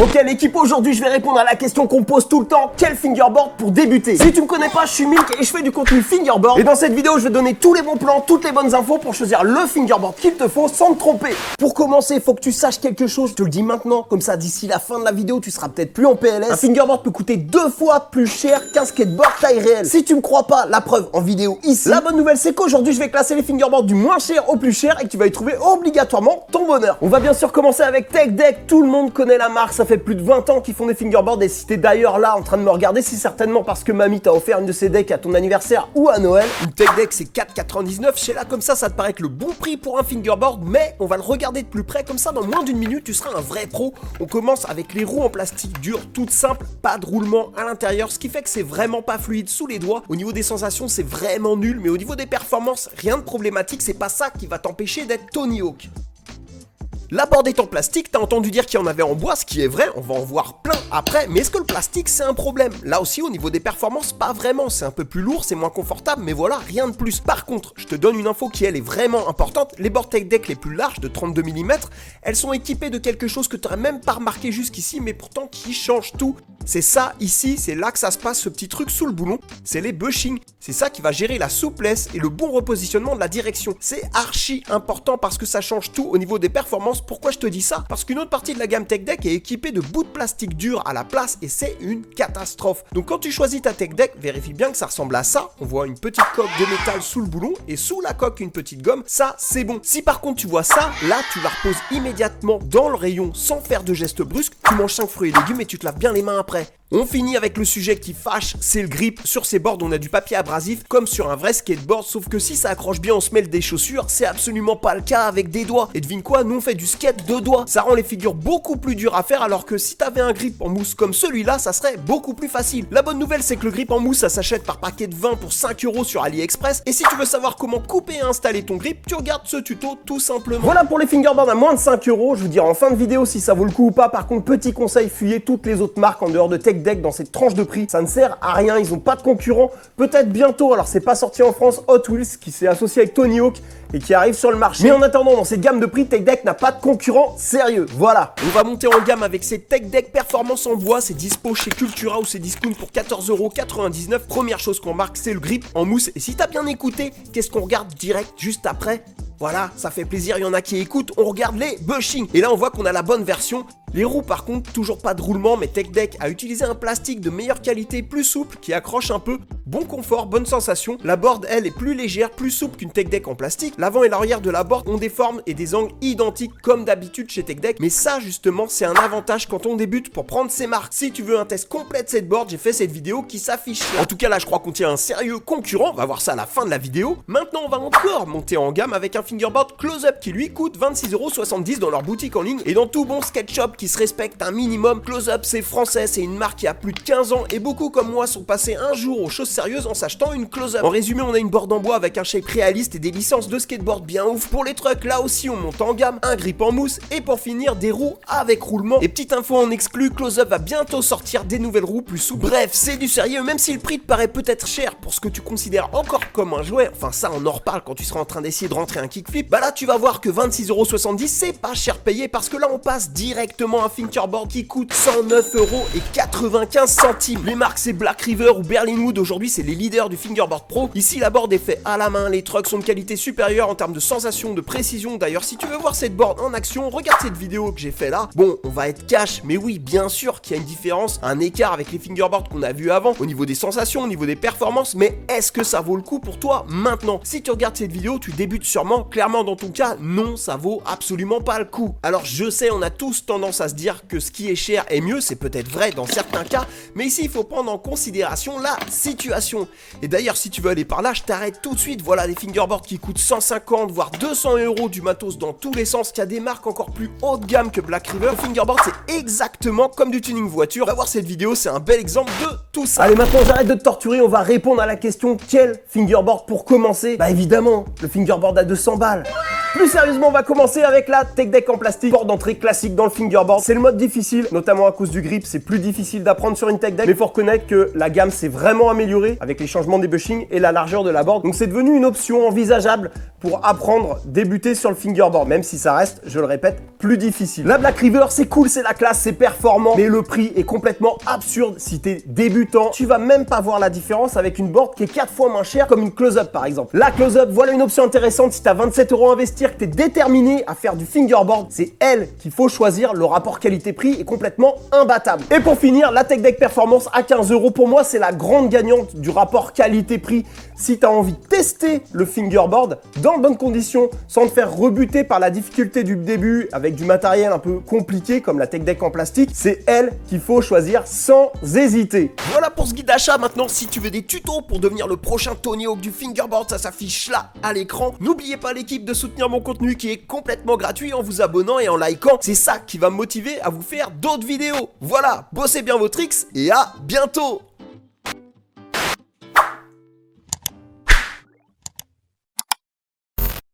Ok l'équipe, aujourd'hui je vais répondre à la question qu'on pose tout le temps, quel fingerboard pour débuter? Si tu me connais pas, je suis Milk et je fais du contenu fingerboard. Et dans cette vidéo, je vais donner tous les bons plans, toutes les bonnes infos pour choisir le fingerboard qu'il te faut sans te tromper. Pour commencer, il faut que tu saches quelque chose, je te le dis maintenant, comme ça d'ici la fin de la vidéo, tu seras peut-être plus en PLS. Un fingerboard peut coûter 2 fois plus cher qu'un skateboard taille réelle. Si tu me crois pas, la preuve en vidéo ici. La bonne nouvelle, c'est qu'aujourd'hui, je vais classer les fingerboards du moins cher au plus cher et que tu vas y trouver obligatoirement ton bonheur. On va bien sûr commencer avec Tech Deck, tout le monde connaît la marque, ça fait plus de 20 ans qu'ils font des fingerboards et si t'es d'ailleurs là en train de me regarder, c'est certainement parce que mamie t'a offert une de ces decks à ton anniversaire ou à Noël. Une Tech Deck c'est 4,99, chez là comme ça te paraît que le bon prix pour un fingerboard, mais on va le regarder de plus près, comme ça dans moins d'une minute tu seras un vrai pro. On commence avec les roues en plastique dur, toutes simples, pas de roulement à l'intérieur, ce qui fait que c'est vraiment pas fluide sous les doigts. Au niveau des sensations c'est vraiment nul, mais au niveau des performances, rien de problématique, c'est pas ça qui va t'empêcher d'être Tony Hawk. La board est en plastique, t'as entendu dire qu'il y en avait en bois, ce qui est vrai, on va en voir plein après, mais est-ce que le plastique c'est un problème? Là aussi au niveau des performances, pas vraiment, c'est un peu plus lourd, c'est moins confortable, mais voilà, rien de plus. Par contre, je te donne une info qui elle est vraiment importante, les boards Tech Deck les plus larges de 32 mm, elles sont équipées de quelque chose que tu n'aurais même pas remarqué jusqu'ici, mais pourtant qui change tout. C'est ça ici, c'est là que ça se passe, ce petit truc sous le boulon, c'est les bushings. C'est ça qui va gérer la souplesse et le bon repositionnement de la direction. C'est archi important parce que ça change tout au niveau des performances. Pourquoi je te dis ça? Parce qu'une autre partie de la gamme Tech Deck est équipée de bouts de plastique dur à la place et c'est une catastrophe. Donc quand tu choisis ta Tech Deck, vérifie bien que ça ressemble à ça. On voit une petite coque de métal sous le boulon et sous la coque une petite gomme. Ça, c'est bon. Si par contre tu vois ça, là tu la reposes immédiatement dans le rayon sans faire de gestes brusques. Tu manges 5 fruits et légumes et tu te laves bien les mains après. On finit avec le sujet qui fâche, c'est le grip. Sur ces boards, on a du papier abrasif comme sur un vrai skateboard, sauf que si ça accroche bien en semelle des chaussures, c'est absolument pas le cas avec des doigts. Et devine quoi, nous on fait du skate de doigts. Ça rend les figures beaucoup plus dures à faire, alors que si t'avais un grip en mousse comme celui-là, ça serait beaucoup plus facile. La bonne nouvelle, c'est que le grip en mousse, ça s'achète par paquet de 20 pour 5 € sur AliExpress. Et si tu veux savoir comment couper et installer ton grip, tu regardes ce tuto tout simplement. Voilà pour les fingerboards à moins de 5 €. Je vous dirai en fin de vidéo si ça vaut le coup ou pas. Par contre, petit conseil, fuyez toutes les autres marques en dehors de Tech Deck dans cette tranche de prix, ça ne sert à rien, ils ont pas de concurrent. Peut-être bientôt, alors c'est pas sorti en France, Hot Wheels qui s'est associé avec Tony Hawk et qui arrive sur le marché. Mais en attendant, dans cette gamme de prix, Tech Deck n'a pas de concurrent sérieux. Voilà. On va monter en gamme avec ces Tech Deck Performance en bois, c'est dispo chez Cultura ou c'est discount pour 14,99 €. Première chose qu'on marque, c'est le grip en mousse. Et si t'as bien écouté, qu'est-ce qu'on regarde direct juste après? Voilà, ça fait plaisir, il y en a qui écoutent, on regarde les bushings. Et là on voit qu'on a la bonne version. Les roues par contre, toujours pas de roulement, mais Tech Deck a utilisé un plastique de meilleure qualité, plus souple, qui accroche un peu. Bon confort, bonne sensation. La board, elle, est plus légère, plus souple qu'une Tech Deck en plastique. L'avant et l'arrière de la board ont des formes et des angles identiques comme d'habitude chez Tech Deck. Mais ça justement, c'est un avantage quand on débute pour prendre ses marques. Si tu veux un test complet de cette board, j'ai fait cette vidéo qui s'affiche là. En tout cas là, je crois qu'on tient un sérieux concurrent, on va voir ça à la fin de la vidéo. Maintenant, on va encore monter en gamme avec un fingerboard Close-Up qui lui coûte 26,70 € dans leur boutique en ligne et dans tout bon skate shop qui se respecte un minimum. Close-Up c'est français, c'est une marque qui a plus de 15 ans et beaucoup comme moi sont passés un jour aux choses sérieuses en s'achetant une Close-Up. En résumé, on a une board en bois avec un shape réaliste et des licences de skateboard bien ouf. Pour les trucks, là aussi on monte en gamme, un grip en mousse et pour finir des roues avec roulement. Et petite info en exclu, Close-Up va bientôt sortir des nouvelles roues plus souples. Bref, c'est du sérieux, même si le prix te paraît peut-être cher pour ce que tu considères encore comme un jouet. Enfin ça on en reparle quand tu seras en train d'essayer de rentrer un kickflip. Bah là tu vas voir que 26,70 € c'est pas cher payé parce que là on passe directement à un fingerboard qui coûte 109,95 €. Les marques c'est Black River ou Berlinwood, aujourd'hui c'est les leaders du fingerboard pro. Ici la board est faite à la main, les trucks sont de qualité supérieure en termes de sensation, de précision. D'ailleurs si tu veux voir cette board en action, regarde cette vidéo que j'ai fait là. Bon, on va être cash, mais oui bien sûr qu'il y a une différence, un écart avec les fingerboards qu'on a vu avant au niveau des sensations, au niveau des performances, mais est-ce que ça vaut le coup pour toi maintenant? Si tu regardes cette vidéo, tu débutes sûrement, clairement dans ton cas, non, ça vaut absolument pas le coup. Alors je sais, on a tous tendance à se dire que ce qui est cher est mieux, c'est peut-être vrai dans certains cas, mais ici il faut prendre en considération la situation. Et d'ailleurs si tu veux aller par là, je t'arrête tout de suite. Voilà des fingerboards qui coûtent 150 voire 200 €, du matos dans tous les sens. Il y a des marques encore plus haut de gamme que Black River. Le fingerboard c'est exactement comme du tuning voiture. Va voir cette vidéo, c'est un bel exemple de tout ça. Allez, maintenant j'arrête de te torturer, on va répondre à la question quel fingerboard pour commencer. Bah évidemment, le fingerboard à 200 balles. Plus sérieusement, on va commencer avec la Tech Deck en plastique, porte d'entrée classique dans le fingerboard. C'est le mode difficile, notamment à cause du grip, c'est plus difficile d'apprendre sur une Tech Deck, mais faut reconnaître que la gamme s'est vraiment améliorée avec les changements des bushings et la largeur de la board. Donc c'est devenu une option envisageable pour apprendre, débuter sur le fingerboard, même si ça reste, je le répète, plus difficile. La Black River, c'est cool, c'est la classe, c'est performant, mais le prix est complètement absurde si t'es débutant. Tu vas même pas voir la différence avec une board qui est 4 fois moins chère, comme une close-up par exemple. La close-up, voilà une option intéressante si t'as 27 € à investir, que t'es déterminé à faire du fingerboard, c'est elle qu'il faut choisir. Le rapport qualité-prix est complètement imbattable. Et pour finir, la Tech Deck Performance à 15 €, pour moi, c'est la grande gagnante du rapport qualité-prix. Si t'as envie de tester le fingerboard dans de bonnes conditions, sans te faire rebuter par la difficulté du début avec du matériel un peu compliqué comme la Tech Deck en plastique, c'est elle qu'il faut choisir sans hésiter. Voilà pour ce guide d'achat. Maintenant, si tu veux des tutos pour devenir le prochain Tony Hawk du fingerboard, ça s'affiche là à l'écran. N'oubliez pas l'équipe de soutenir mon contenu qui est complètement gratuit en vous abonnant et en likant. C'est ça qui va me motiver à vous faire d'autres vidéos. Voilà, bossez bien vos tricks et à bientôt.